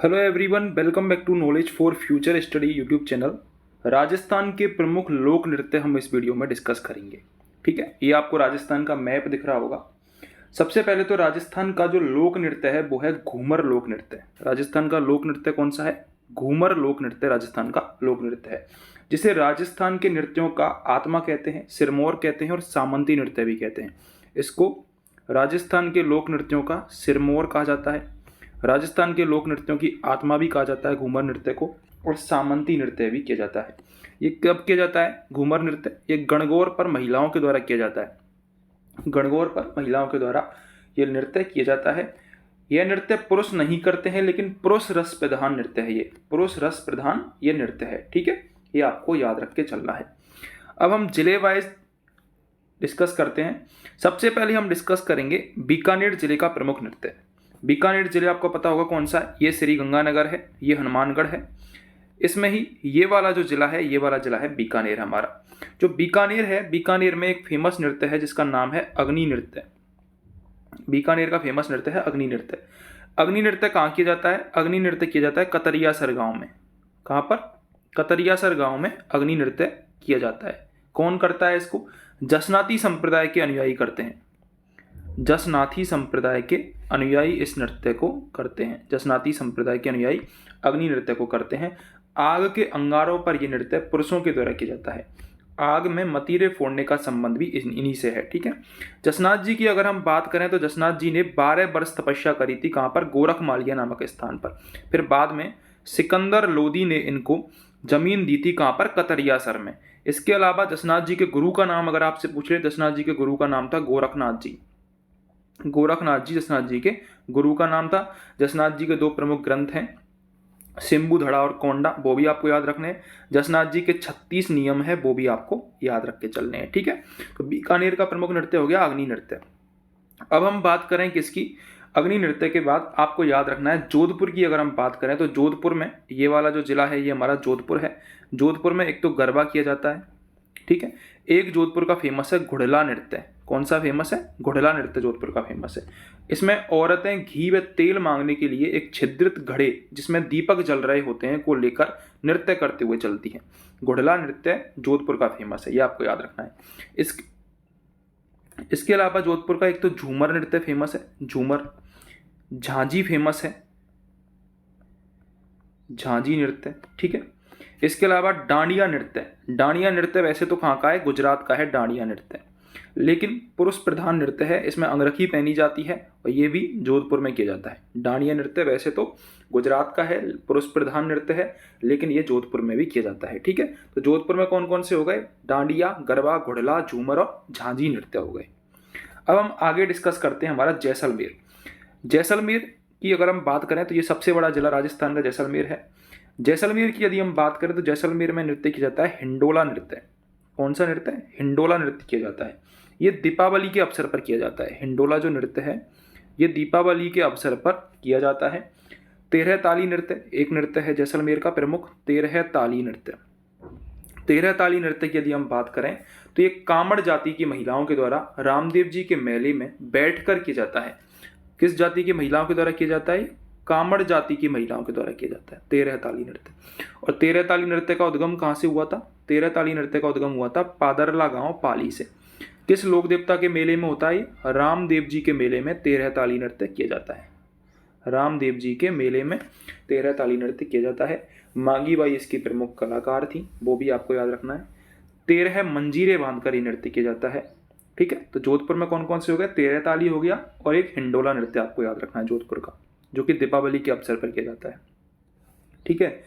Hello everyone, welcome back to knowledge for future study YouTube channel. Rajasthan के प्रमुख लोक नृत्य हम इस वीडियो में डिस्कस करेंगे। ठीक है, ये आपको राजस्थान का मैप दिख रहा होगा। सबसे पहले तो राजस्थान का जो लोक नृत्य है वो है घूमर लोक नृत्य। राजस्थान का लोक नृत्य कौन सा है? घूमर लोक नृत्य राजस्थान का लोक नृत्य है, जिसे राजस्थान के नृत्यों का आत्मा कहते हैं, सिरमौर कहते हैं और सामंती नृत्य भी कहते हैं। इसको राजस्थान के लोक नृत्यों का सिरमौर कहा जाता है, राजस्थान के लोक नृत्यों की आत्मा भी कहा जाता है घूमर नृत्य को, और सामंती नृत्य भी किया जाता है। ये कब किया जाता है घूमर नृत्य? ये गणगौर पर महिलाओं के द्वारा किया जाता है। गणगौर पर महिलाओं के द्वारा ये नृत्य किया जाता है। यह नृत्य पुरुष नहीं करते हैं, लेकिन पुरुष रस प्रधान नृत्य है। ये पुरुष रस प्रधान ये नृत्य है। ठीक है, ये आपको याद रख के चलना है। अब हम जिले वाइज डिस्कस करते हैं। सबसे पहले हम डिस्कस करेंगे बीकानेर जिले का प्रमुख नृत्य। बीकानेर जिले आपको पता होगा कौन सा है? ये श्री गंगानगर है, ये हनुमानगढ़ है। इसमें ही ये वाला जो जिला है, ये वाला जिला है बीकानेर हमारा। जो बीकानेर है, बीकानेर में एक फेमस नृत्य है जिसका नाम है अग्नि नृत्य। बीकानेर का फेमस नृत्य है अग्नि नृत्य। अग्नि नृत्य कहाँ किया जाता है? अग्नि नृत्य किया जाता है कतरियासर गांव में। कहाँ पर? कतरियासर गांव में अग्नि नृत्य किया जाता है। कौन करता है इसको? जसनाती संप्रदाय के अनुयायी करते हैं। जसनाथी संप्रदाय के अनुयायी इस नृत्य को करते हैं। जसनाती संप्रदाय के अनुयायी अग्नि नृत्य को करते हैं। आग के अंगारों पर यह नृत्य पुरुषों के द्वारा किया जाता है। आग में मतीरे फोड़ने का संबंध भी इन्हीं से है। ठीक है, जसनाथ जी की अगर हम बात करें तो जसनाथ जी ने 12 वर्ष तपस्या करी थी। कहाँ पर? गोरखमालिया नामक स्थान पर। फिर बाद में सिकंदर लोदी ने इनको जमीन दी थी। कहाँ पर? कतरियासर में। इसके अलावा जसनाथ जी के गुरु का नाम अगर आपसे पूछ ले, जसनाथ जी के गुरु का नाम था गोरखनाथ जी। गोरखनाथ जी जसनाथ जी के गुरु का नाम था। जसनाथ जी के दो प्रमुख ग्रंथ हैं, सिंबू धड़ा और कोंडा, वो भी आपको याद रखने हैं। जसनाथ जी के 36 नियम है, वो भी आपको याद रख के चलने हैं। ठीक है, तो बीकानेर का प्रमुख नृत्य हो गया अग्नि नृत्य। अब हम बात करें किसकी? अग्नि नृत्य के बाद आपको याद रखना है जोधपुर की। अगर हम बात करें तो जोधपुर में ये वाला जो जिला है, ये हमारा जोधपुर है। जोधपुर में एक तो गरबा किया जाता है। ठीक है, एक जोधपुर का फेमस है घुड़ला नृत्य। कौन सा फेमस है? घुड़ला नृत्य जोधपुर का फेमस है। इसमें औरतें घी व तेल मांगने के लिए एक छिद्रित घड़े जिसमें दीपक जल रहे होते हैं को लेकर नृत्य करते हुए चलती हैं। घुड़ला नृत्य जोधपुर का फेमस है, ये आपको याद रखना है। इसके अलावा जोधपुर का एक तो झूमर नृत्य फेमस है, झूमर। झांझी फेमस है, झांझी नृत्य। ठीक है, इसके अलावा डांडिया नृत्य। डांडिया नृत्य वैसे तो कहाँ का है? गुजरात का है डांडिया नृत्य, लेकिन पुरुष प्रधान नृत्य है। इसमें अंगरखी पहनी जाती है और ये भी जोधपुर में किया जाता है। डांडिया नृत्य वैसे तो गुजरात का है, पुरुष प्रधान नृत्य है, लेकिन ये जोधपुर में भी किया जाता है। ठीक है, तो जोधपुर में कौन कौन से हो गए? डांडिया, गरबा, घुड़ला, झूमर और झांझी नृत्य हो गए। अब हम आगे डिस्कस करते हैं हमारा जैसलमेर। जैसलमेर की अगर हम बात करें तो ये सबसे बड़ा जिला राजस्थान का जैसलमेर है। जैसलमेर की यदि हम बात करें तो जैसलमेर में नृत्य किया जाता है हिंडोला नृत्य। कौन सा नृत्य? हिंडोला नृत्य किया जाता है। ये दीपावली के अवसर पर किया जाता है। हिंडोला जो नृत्य है ये दीपावली के अवसर पर किया जाता है। 13 ताली नृत्य एक नृत्य है जैसलमेर का प्रमुख, 13 ताली नृत्य। 13 ताली नृत्य की यदि हम बात करें तो ये कामड़ जाति की महिलाओं के द्वारा रामदेव जी के मेले में बैठकर किया जाता है। किस जाति की महिलाओं के द्वारा किया जाता है? कामड़ जाति की महिलाओं के द्वारा किया जाता है 13 ताली नृत्य। और 13 ताली नृत्य का उद्गम कहाँ से हुआ था? 13 ताली नृत्य का उद्गम हुआ था पादरला गांव पाली से। किस लोक देवता के मेले में होता है? रामदेव जी के मेले में 13 ताली नृत्य किया जाता है। रामदेव जी के मेले में 13 ताली नृत्य किया जाता है। मांगी बाई इसकी प्रमुख कलाकार थी, वो भी आपको याद रखना है। 13 मंजीरे बांधकर ये नृत्य किया जाता है। ठीक है, तो जोधपुर में कौन कौन से हो गए? 13 ताली हो गया और एक हिंडोला नृत्य आपको याद रखना है जोधपुर का, जो कि दीपावली के अवसर पर किया जाता है। ठीक है,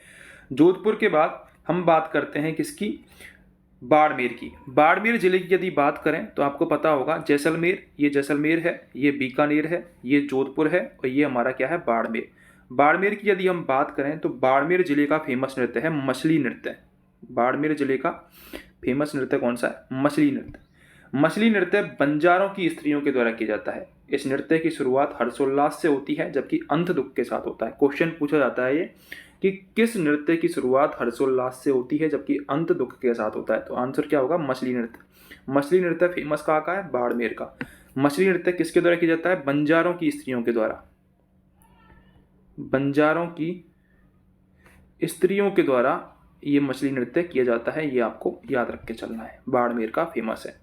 जोधपुर के बाद हम बात करते हैं किसकी? बाड़मेर की। बाड़मेर जिले की यदि बात करें तो आपको पता होगा जैसलमेर, ये जैसलमेर है, ये बीकानेर है, ये जोधपुर है और ये हमारा क्या है? बाड़मेर। बाड़मेर की यदि हम बात करें तो बाड़मेर जिले का फेमस नृत्य है मछली नृत्य। बाड़मेर जिले का फेमस नृत्य कौन सा है? मछली नृत्य। मछली नृत्य बंजारों की स्त्रियों के द्वारा किया जाता है। इस नृत्य की शुरुआत हर्षोल्लास से होती है, जबकि अंत दुख के साथ होता है। क्वेश्चन पूछा जाता है ये कि किस नृत्य की शुरुआत हर्षोल्लास से होती है जबकि अंत दुख के साथ होता है? तो आंसर क्या होगा? मछली नृत्य। मछली नृत्य फेमस कहाँ का है? बाड़मेर का। मछली नृत्य किसके द्वारा किया जाता है? बंजारों की स्त्रियों के द्वारा। बंजारों की स्त्रियों के द्वारा ये मछली नृत्य किया जाता है, ये आपको याद रख के चलना है। बाड़मेर का फेमस है।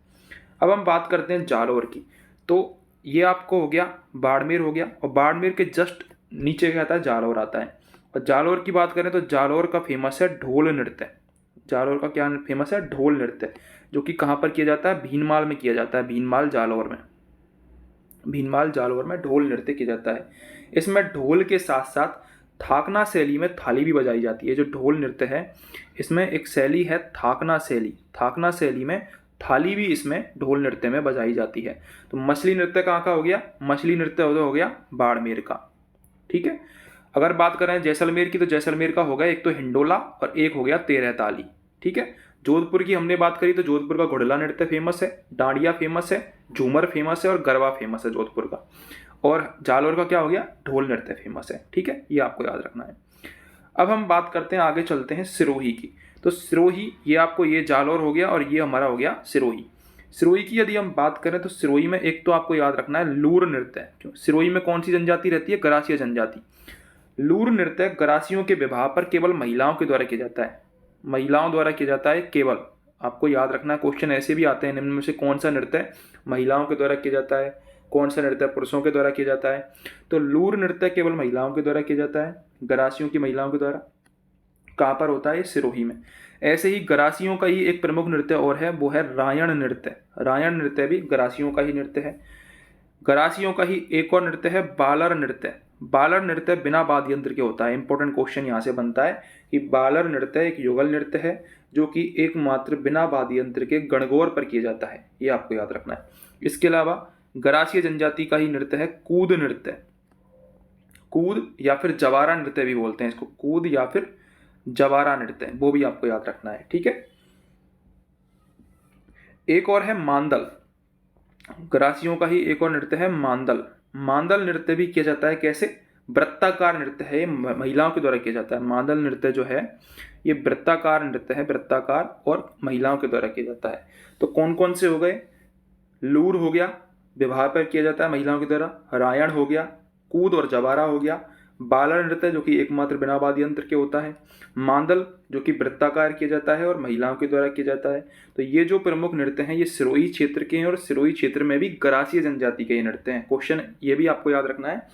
अब हम बात करते हैं जालौर की। तो ये आपको हो गया, बाड़मेर हो गया, और बाड़मेर के जस्ट नीचे क्या आता है, जालौर आता है। और जालौर की बात करें तो जालौर का फेमस है ढोल नृत्य। जालौर का क्या फेमस है, ढोल नृत्य, जो कि कहाँ पर किया जाता है, भीनमाल में किया जाता है। भीनमाल जालौर में, भीनमाल जालौर में ढोल नृत्य किया जाता है। इसमें ढोल के साथ साथ थाकना शैली में थाली भी बजाई जाती है। जो ढोल नृत्य है इसमें एक शैली है थाकना शैली। थाकना शैली में थाली भी इसमें ढोल नृत्य में बजाई जाती है। तो मछली नृत्य कहाँ का हो गया, मछली नृत्य हो गया बाड़मेर का। ठीक है। अगर बात करें जैसलमेर की, तो जैसलमेर का हो गया एक तो हिंडोला और एक हो गया 13 ताली। ठीक है। जोधपुर की हमने बात करी तो जोधपुर का घुड़ला नृत्य फेमस है, डांडिया फेमस है, झूमर फेमस है और गरबा फेमस है जोधपुर का। और जालौर का क्या हो गया, ढोल नृत्य फेमस है। ठीक है, ये आपको याद रखना है। अब हम बात करते हैं, आगे चलते हैं सिरोही की। तो सिरोही, ये आपको, ये जालौर हो गया और ये हमारा हो गया सिरोही। सिरोही की यदि हम बात करें तो सिरोही में एक तो आपको याद रखना है लूर नृत्य। क्यों, सिरोही में कौन सी जनजाति रहती है, गरासिया जनजाति। लूर नृत्य गरासियों के विवाह पर केवल महिलाओं के द्वारा किया जाता है। महिलाओं द्वारा किया जाता है केवल। आपको याद रखना है, क्वेश्चन ऐसे भी आते हैं, निम्न में से कौन सा नृत्य महिलाओं के द्वारा किया जाता है, कौन सा नृत्य पुरुषों के द्वारा किया जाता है। तो लूर नृत्य केवल महिलाओं के द्वारा किया जाता है, गरासियों की महिलाओं के द्वारा। कहाँ पर होता है, सिरोही में। ऐसे ही गरासियों का ही एक प्रमुख नृत्य और है, वो है रायण नृत्य। रायण नृत्य भी गरासियों का ही नृत्य है। गरासियों का ही एक और नृत्य है बालर नृत्य। बालर नृत्य बिना वाद्य यंत्र के होता है। इंपॉर्टेंट क्वेश्चन यहाँ से बनता है कि बालर नृत्य एक युगल नृत्य है जो कि एकमात्र बिना वाद्य यंत्र के गणगौर पर किया जाता है, ये आपको याद रखना है। इसके अलावा गरासिया जनजाति का ही नृत्य है कूद नृत्य। कूद या फिर जवारा नृत्य भी बोलते हैं इसको, कूद या फिर जवारा नृत्य, वो भी आपको याद रखना है। ठीक है। एक और है मांदल। गरासियों का ही एक और नृत्य है मांदल। मांदल नृत्य भी किया जाता है, कैसे, वृत्ताकार नृत्य है, महिलाओं के द्वारा किया जाता है। मांदल नृत्य जो है ये वृत्ताकार नृत्य है, वृत्ताकार, और महिलाओं के द्वारा किया जाता है। तो कौन कौन से हो गए, लूर हो गया, विवाह पर किया जाता है महिलाओं की द्वारा, रायण हो गया, कूद और जवारा हो गया, बालर नृत्य जो कि एकमात्र बिना वाद्य यंत्र के होता है, मांदल जो कि वृत्ताकार किया जाता है और महिलाओं के द्वारा किया जाता है। तो ये जो प्रमुख नृत्य हैं ये सिरोही क्षेत्र के हैं, और सिरोही क्षेत्र में भी गरासिया जनजाति के ये नृत्य हैं। क्वेश्चन ये भी आपको याद रखना है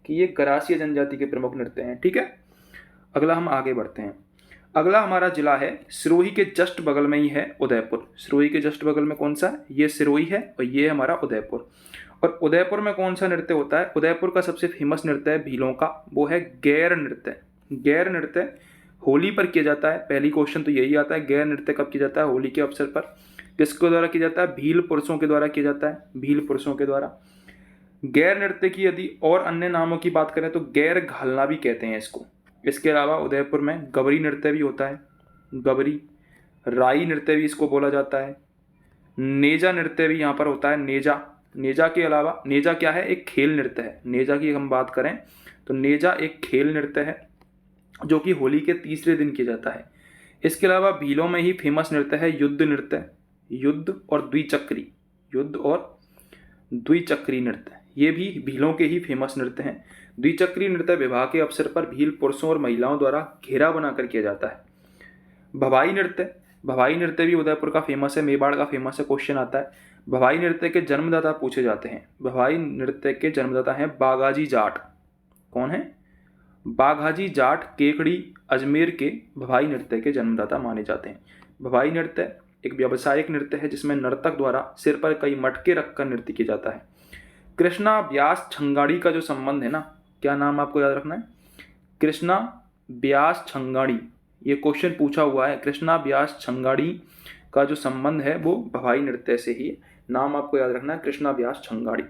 कि ये गरासिया जनजाति के प्रमुख नृत्य हैं। ठीक है। अगला हम आगे बढ़ते हैं। अगला हमारा जिला है, सिरोही के जस्ट बगल में ही है उदयपुर। सिरोही के जस्ट बगल में कौन सा है, ये सिरोही है और ये हमारा उदयपुर। और उदयपुर में कौन सा नृत्य होता है, उदयपुर का सबसे फेमस नृत्य है भीलों का, वो है गैर नृत्य। गैर नृत्य होली पर किया जाता है। पहली क्वेश्चन तो यही आता है, गैर नृत्य कब किया जाता है, होली के अवसर पर। किसके द्वारा किया जाता है, भील पुरुषों के द्वारा किया जाता है, भील पुरुषों के द्वारा। गैर नृत्य की यदि और अन्य नामों की बात करें तो गैर घालना भी कहते हैं इसको। इसके अलावा उदयपुर में गबरी नृत्य भी होता है, गबरी, राई नृत्य भी इसको बोला जाता है, नेजा नृत्य भी यहाँ पर होता है, नेजा। नेजा के अलावा, नेजा क्या है, एक खेल नृत्य है। नेजा की हम बात करें तो नेजा एक खेल नृत्य है जो कि होली के तीसरे दिन किया जाता है। इसके अलावा भीलों में ही फेमस नृत्य है युद्ध नृत्य, युद्ध और द्विचक्री, युद्ध और द्विचक्री नृत्य, ये भी भीलों के ही फेमस नृत्य हैं। द्विचक्री नृत्य विवाह के अवसर पर भील पुरुषों और महिलाओं द्वारा घेरा बनाकर किया जाता है। भवाई नृत्य, भवाई नृत्य भी उदयपुर का फेमस है, मेवाड़ का फेमस है। क्वेश्चन आता है, भवाई नृत्य के जन्मदाता पूछे जाते हैं। भवाई नृत्य के जन्मदाता हैं बागाजी जाट। कौन है, बाघाजी जाट केकड़ी अजमेर के भवाई नृत्य के जन्मदाता माने जाते हैं। भवाई नृत्य एक व्यावसायिक नृत्य है जिसमें नर्तक द्वारा सिर पर कई मटके रखकर नृत्य किया जाता है। कृष्णा व्यास छंगाड़ी का जो संबंध है ना, क्या नाम आपको याद रखना है, कृष्णा व्यास छंगाड़ी, ये क्वेश्चन पूछा हुआ है। कृष्णा व्यास छंगाड़ी का जो संबंध है वो भवाई नृत्य से ही है। नाम आपको याद रखना है, कृष्णा व्यास छंगाड़ी।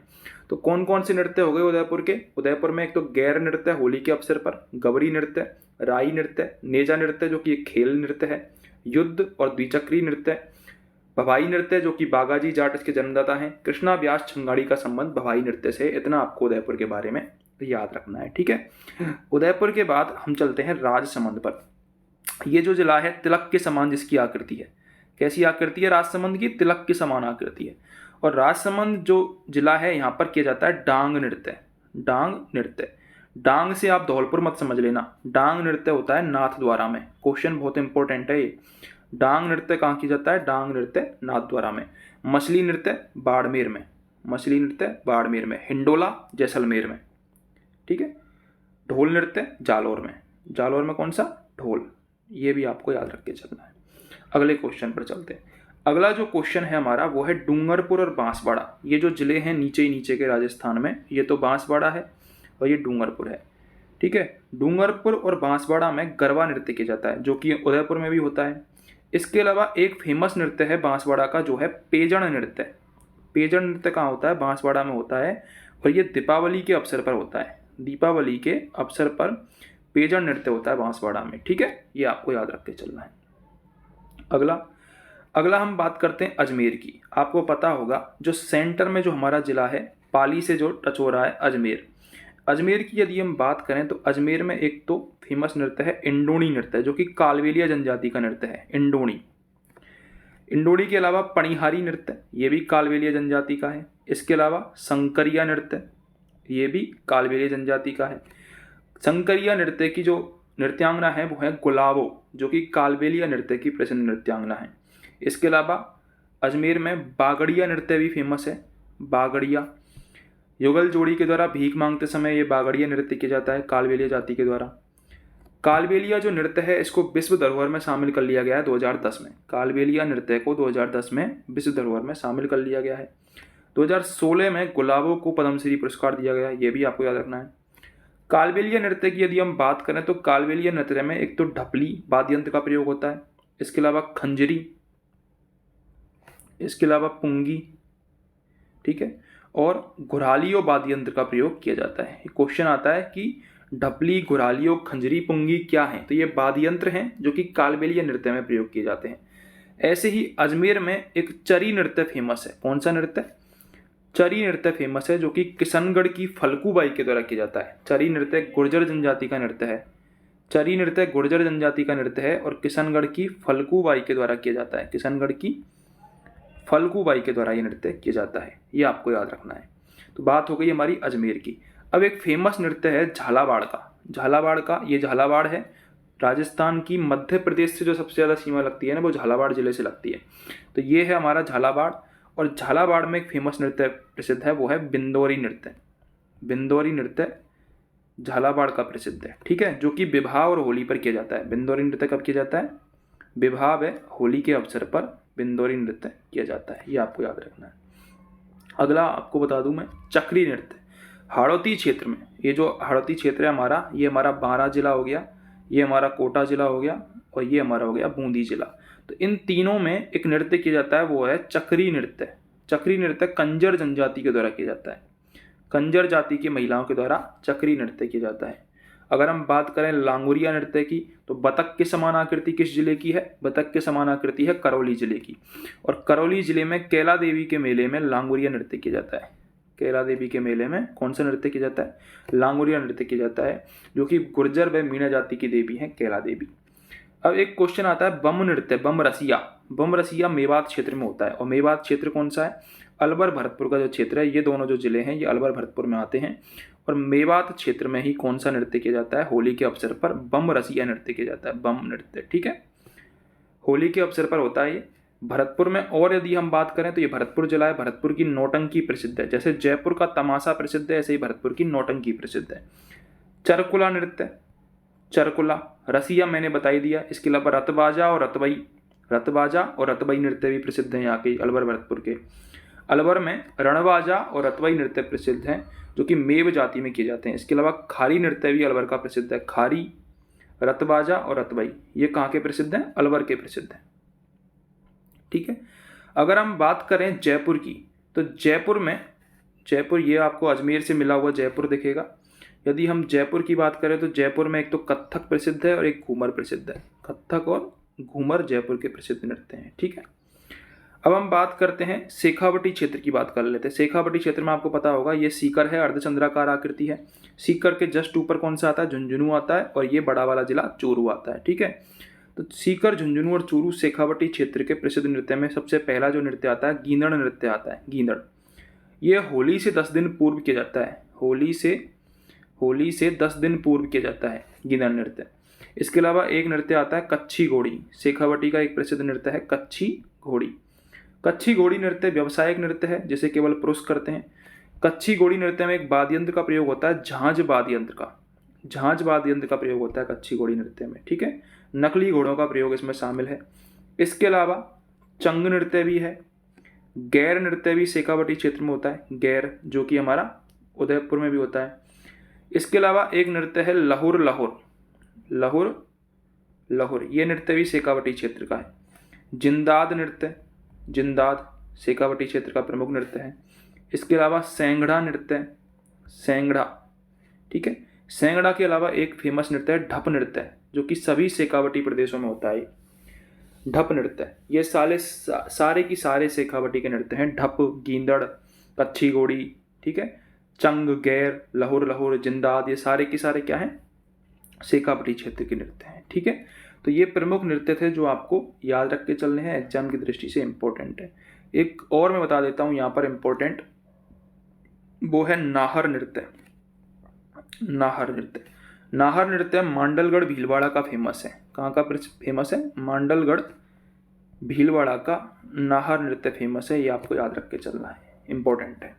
तो कौन कौन से नृत्य हो गए उदयपुर के, उदयपुर में एक तो गैर नृत्य होली के अवसर पर, गबरी नृत्य, राई नृत्य, नेजा नृत्य जो कि एक खेल नृत्य है, युद्ध और द्विचक्री नृत्य, भवाई नृत्य जो कि बागाजी जाट इसके जन्मदाता हैं, कृष्णा व्यास छंगाड़ी का संबंध भवाई नृत्य से। इतना आपको उदयपुर के बारे में याद रखना है। ठीक है। उदयपुर के बाद हम चलते हैं राजसमंद पर। ये जो जिला है तिलक के समान जिसकी आकृति है, कैसी आकृति है राजसमंद की, तिलक के समान आकृति है। और राजसमंद जो जिला है यहाँ पर किया जाता है डांग नृत्य। डांग नृत्य, डांग से आप धौलपुर मत समझ लेना, डांग नृत्य होता है नाथद्वारा में। क्वेश्चन बहुत इंपॉर्टेंट है ये। डांग नृत्य कहाँ किया जाता है? डांग नृत्य नाथद्वारा में। मछली नृत्य बाड़मेर में, मछली नृत्य बाड़मेर में। हिंडोला जैसलमेर में, ठीक है। ढोल नृत्य जालौर में, जालौर में कौन सा? ढोल। ये भी आपको याद रख के चलना है। अगले क्वेश्चन पर चलते हैं। अगला जो क्वेश्चन है हमारा वो है डूंगरपुर और बांसवाड़ा। ये जो जिले हैं नीचे ही नीचे के राजस्थान में, ये तो बांसवाड़ा है और ये डूंगरपुर है, ठीक है। डूंगरपुर और बांसवाड़ा में गरबा नृत्य किया जाता है, जो कि उदयपुर में भी होता है। इसके अलावा एक फेमस नृत्य है बांसवाड़ा का, जो है पेजण नृत्य। पेजण नृत्य कहाँ होता है? बांसवाड़ा में होता है, और ये दीपावली के अवसर पर होता है। दीपावली के अवसर पर पेजण नृत्य होता है बांसवाड़ा में, ठीक है। ये आपको याद रख के चलना है। अगला हम बात करते हैं अजमेर की। आपको पता होगा जो सेंटर में जो हमारा जिला है, पाली से जो टच हो रहा है, अजमेर। अजमेर की यदि हम बात करें तो अजमेर में एक तो फेमस नृत्य है इंडोणी नृत्य, जो कि कालबेलिया जनजाति का नृत्य है, इंडोणी। इंडोणी के अलावा पणिहारी नृत्य, ये भी कालबेलिया जनजाति का है। इसके अलावा संकरिया नृत्य, ये भी कालबेलिया जनजाति का है। संकरिया नृत्य की जो नृत्यांगना है वो है गुलाबो, जो कि कालबेलिया नृत्य की प्रसिद्ध नृत्यांगना है। इसके अलावा अजमेर में बागड़िया नृत्य भी फेमस है। बागड़िया युगल जोड़ी के द्वारा भीख मांगते समय ये बागड़िया नृत्य किया जाता है कालबेलिया जाति के द्वारा। कालबेलिया जो नृत्य है इसको विश्व धरोहर में शामिल कर लिया गया है 2010 में। कालबेलिया नृत्य को 2010 में विश्व धरोहर में शामिल कर लिया गया है। 2016 में गुलाबो को पद्मश्री पुरस्कार दिया गया, ये भी आपको याद रखना है। कालबेलिया नृत्य की यदि हम बात करें तो कालबेलिया नृत्य में एक तो ढपली वाद्य यंत्र का प्रयोग होता है, इसके अलावा खंजरी, इसके अलावा पुंगी, ठीक है, और घुरालियों वाद्य यंत्र का प्रयोग किया जाता है। क्वेश्चन आता है कि ढपली, घुरालियों, खंजरी, पुंगी क्या है? तो ये वाद्य यंत्र हैं जो कि कालबेलिया नृत्य में प्रयोग किए जाते हैं। ऐसे ही अजमेर में एक चरी नृत्य फेमस है। कौन सा नृत्य? चरी नृत्य फेमस है, जो कि किशनगढ़ की फल्गुबाई के द्वारा किया जाता है। चरी नृत्य गुर्जर जनजाति का नृत्य है। चरी नृत्य गुर्जर जनजाति का नृत्य है और किशनगढ़ की फल्गुबाई के द्वारा किया जाता है। किशनगढ़ की फल्गुबाई के द्वारा ये नृत्य किया जाता है, ये आपको याद रखना है। तो बात हो गई हमारी अजमेर की। अब एक फेमस नृत्य है झालावाड़ का। झालावाड़ का, ये झालावाड़ है राजस्थान की मध्य प्रदेश से जो सबसे ज़्यादा सीमा लगती है ना, वो झालावाड़ जिले से लगती है। तो ये है हमारा झालावाड़, और झालावाड़ में एक फेमस नृत्य प्रसिद्ध है, वो है बिंदोरी नृत्य। बिंदोरी नृत्य झालावाड़ का प्रसिद्ध है, ठीक है, जो कि विवाह और होली पर किया जाता है। बिंदोरी नृत्य कब किया जाता है? विवाह व होली के अवसर पर बिंदोरी नृत्य किया जाता है, ये आपको याद रखना है। अगला आपको बता दूं मैं, चक्री नृत्य। हाड़ौती क्षेत्र में, ये जो हाड़ौती क्षेत्र है हमारा, ये हमारा बारां जिला हो गया, ये हमारा कोटा जिला हो गया, और ये हमारा हो गया बूंदी जिला। तो इन तीनों में एक नृत्य किया जाता है, वो है चक्री नृत्य। चक्री नृत्य कंजर जनजाति के द्वारा किया जाता है। कंजर जाति की महिलाओं के द्वारा चक्री नृत्य किया जाता है। अगर हम बात करें लांगुरिया नृत्य की, तो बतख के समान आकृति किस जिले की है? बतख के समान आकृति है करौली जिले की। और करौली जिले में कैला देवी के मेले में लांगुरिया नृत्य किया जाता है। कैला देवी के मेले में कौन सा नृत्य किया जाता है? लांगुरिया नृत्य किया जाता है, जो कि गुर्जर व मीणा जाति की देवी है कैला देवी। अब एक क्वेश्चन आता है बम नृत्य, बम रसिया। बम रसिया मेवात क्षेत्र में होता है, और मेवात क्षेत्र कौन सा है? अलवर भरतपुर का जो क्षेत्र है, ये दोनों जो जिले हैं ये अलवर भरतपुर में आते हैं। और मेवात क्षेत्र में ही कौन सा नृत्य किया जाता है? होली के अवसर पर बम रसिया नृत्य किया जाता है, बम नृत्य, ठीक है, होली के अवसर पर होता है ये भरतपुर में। और यदि हम बात करें तो ये भरतपुर जिला है, भरतपुर की नौटंकी प्रसिद्ध है। जैसे जयपुर का तमाशा प्रसिद्ध है, ऐसे ही भरतपुर की नौटंकी प्रसिद्ध है। चरकुला नृत्य, चरकुला, रसिया मैंने बता ही दिया। इसके अलावा रतबाजा और रतबई, रतबाजा और रतबई नृत्य भी प्रसिद्ध हैं यहाँ के अलवर भरतपुर के। अलवर में रणबाजा और रतबई नृत्य प्रसिद्ध हैं, जो कि मेव जाति में किए जाते हैं। इसके अलावा खारी नृत्य भी अलवर का प्रसिद्ध है। खारी, रतबाजा और रतबई, ये कहाँ के प्रसिद्ध हैं? अलवर के प्रसिद्ध हैं, ठीक है। अगर हम बात करें जयपुर की, तो जयपुर में, जयपुर ये आपको अजमेर से मिला हुआ जयपुर दिखेगा। यदि हम जयपुर की बात करें तो जयपुर में एक तो कथक प्रसिद्ध है और एक घूमर प्रसिद्ध है। कथक और घूमर जयपुर के प्रसिद्ध नृत्य हैं, ठीक है। अब हम बात करते हैं शेखावटी क्षेत्र की, बात कर लेते हैं। शेखावटी क्षेत्र में आपको पता होगा ये सीकर है, अर्धचंद्राकार आकृति है। सीकर के जस्ट ऊपर कौन सा आता है? झुंझुनू आता है, और ये बड़ा वाला जिला चूरू आता है, ठीक है। तो सीकर, झुंझुनू और चूरू शेखावटी क्षेत्र के प्रसिद्ध नृत्य में सबसे पहला जो नृत्य आता है गींदड़ नृत्य आता है। गींदड़, ये होली से 10 दिन पूर्व किया जाता है। होली से 10 दिन पूर्व किया जाता है गींदड़ नृत्य। इसके अलावा एक नृत्य आता है कच्छी घोड़ी, शेखावटी का एक प्रसिद्ध नृत्य है कच्छी घोड़ी। कच्छी घोड़ी नृत्य व्यावसायिक नृत्य है जिसे केवल पुरुष करते हैं। कच्छी घोड़ी नृत्य में एक वाद्य यंत्र का प्रयोग होता है, झांझ वाद्य यंत्र का, झांझ वाद्य यंत्र का प्रयोग होता है कच्छी घोड़ी नृत्य में, ठीक है। नकली घोड़ों का प्रयोग इसमें शामिल है। इसके अलावा चंग नृत्य भी है, गैर नृत्य भी शेखावटी क्षेत्र में होता है, गैर जो कि हमारा उदयपुर में भी होता है। इसके अलावा एक नृत्य है लहुर लहुर, लहुर लहुर, ये नृत्य भी शेखावटी क्षेत्र का है। जिंदाद नृत्य, जिंदाद शेखावटी क्षेत्र का प्रमुख नृत्य है। इसके अलावा सेंगड़ा नृत्य, सेंगड़ा, ठीक है। सेंगड़ा के अलावा एक फेमस नृत्य है ढप नृत्य, जो कि सभी शेखावटी प्रदेशों में होता है। ढप नृत्य, ये सारे की सारे शेखावटी के नृत्य हैं। ढप, गींदड़, कच्छी घोड़ी, ठीक है, चंग, गैर, लहुर लहुर, जिंदाद, ये सारे के सारे क्या हैं, शेखावटी क्षेत्र के नृत्य हैं, ठीक है। तो ये प्रमुख नृत्य थे जो आपको याद रख के चलने हैं, एग्जाम की दृष्टि से इंपॉर्टेंट है। एक और मैं बता देता हूँ यहाँ पर इंपॉर्टेंट, वो है नाहर नृत्य। नाहर नृत्य, नाहर नृत्य मांडलगढ़ भीलवाड़ा का फेमस है। कहाँ का फेमस है? मांडलगढ़ भीलवाड़ा का नाहर नृत्य फेमस है, ये आपको याद रख के चलना है, इंपॉर्टेंट है।